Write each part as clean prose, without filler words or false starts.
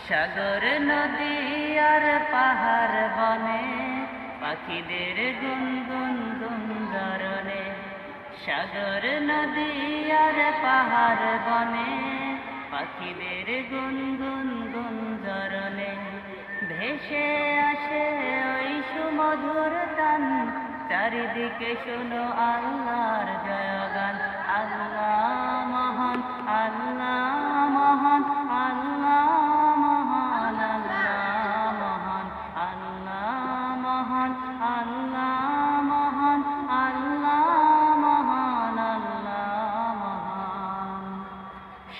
সাগর নদী আর পাহাড় বনে পাখিদের গুনগুন গুঞ্জরণে। সাগর নদী আর পাহাড় বনে পাখিদের গুনগুন গুঞ্জরণে। ভেসে আসে ওই সুমধুর তান, চারিদিকে শোনো আল্লাহর জয়গান। আল্লাহ মহান, আল্লাহ মহান, আল্লাহ মহান, আল্লাহ মহান, আল্লাহ মহান, আল্লাহ মহান, আল্লাহ মহান, আল্লাহ মহান।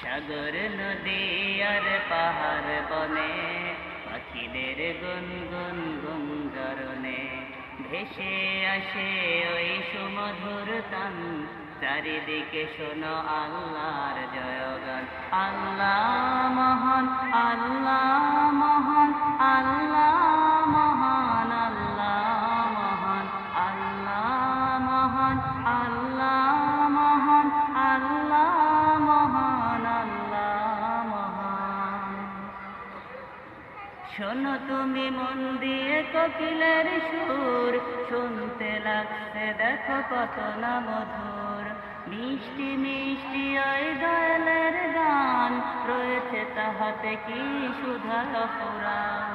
সাগর নদী আর পাহাড় বনে পাখিদের গুনগুন গুঞ্জরণে। ভেসে আসে ওই সুমধুর তান, চারিদিকে শোনো আল্লাহর জয়গান। আল্লাহ মহান, আল্লাহ মহান, আল্লাহ মহান, আল্লাহ মহান, আল্লাহ মহান, আল্লাহ মহান, আল্লাহ মহান, আল্লাহ মহান। শোনো তুমি মন দিয়ে কোকিলের সুর, শুনতে লাগছে দেখো কত না মধুর। মিষ্টি মিষ্টি ওই দয়ালের গান, রয়েছে তাহাতে কি সুধা অফুরান।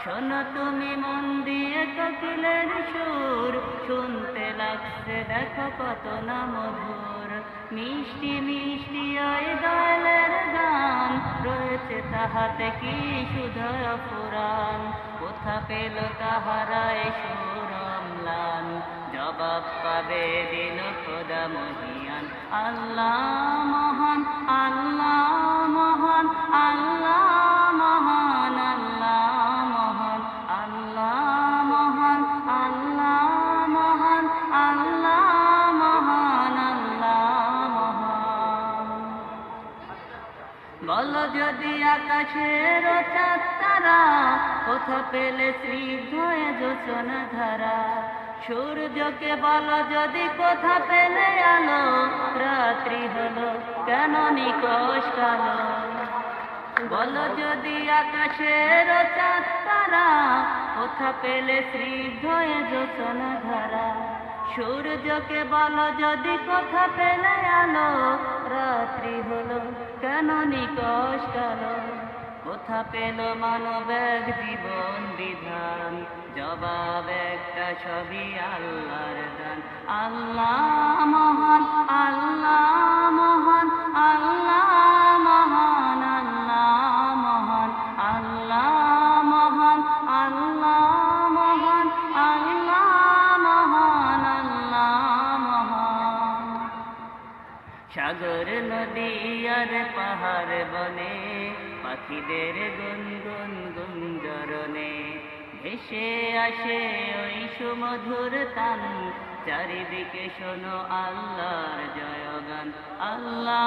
শোনো তুমি মন দিয়ে কোকিলের সুর, শুনতে লাগছে দেখো কত না মধুর। মিষ্টি মিষ্টি ওই দয়ালের গান, রয়েছে তাহাতে কি সুধা অফুরান। কোথা পেল তাহারা এ সুর অম্লান, জবাব পাবে দিন খোদা মহিয়ান। আল্লাহ মহান, আল্লাহ মহান, আল্লাহ মহান, আল্লাহ মহান, আল্লাহ মহান, আল্লাহ মহান, আল্লাহ মহান, আল্লাহ মহান। বলো যদি আকাশের চাঁদ তারা, কোথা পেলে স্নিগ্ধ এ জোছনা ধারা। সূর্যকে বলো যদি কোথা পেলে আলো, রাত্রি হলো কেন নিকষ কালো। বলো যদি আকাশের চাঁদ তারা, কোথা পেলে স্নিগ্ধ এ জোছনা ধারা। সূর্যকে বলো যদি কোথা পেলে আলো, রাত্রি হলো কেন নিকষ কালো। কোথা পেল মানব এক জীবন বিধান, জবাব একটা সবই আল্লাহর দান। আল্লাহ মহান, আল্লাহ মহান, আল্লাহ মহান, আল্লাহ মহান, আল্লাহ মহান, আল্লাহ মহান, আল্লাহ মহান, আল্লাহ মহান। সাগর নদী আর পাহাড় বনে পাখিদের গুনগুন গুঞ্জরণে। ভেসে আসে ওই সুমধুর তান, চারিদিকে শোনো আল্লাহর জয়গান। আল্লাহ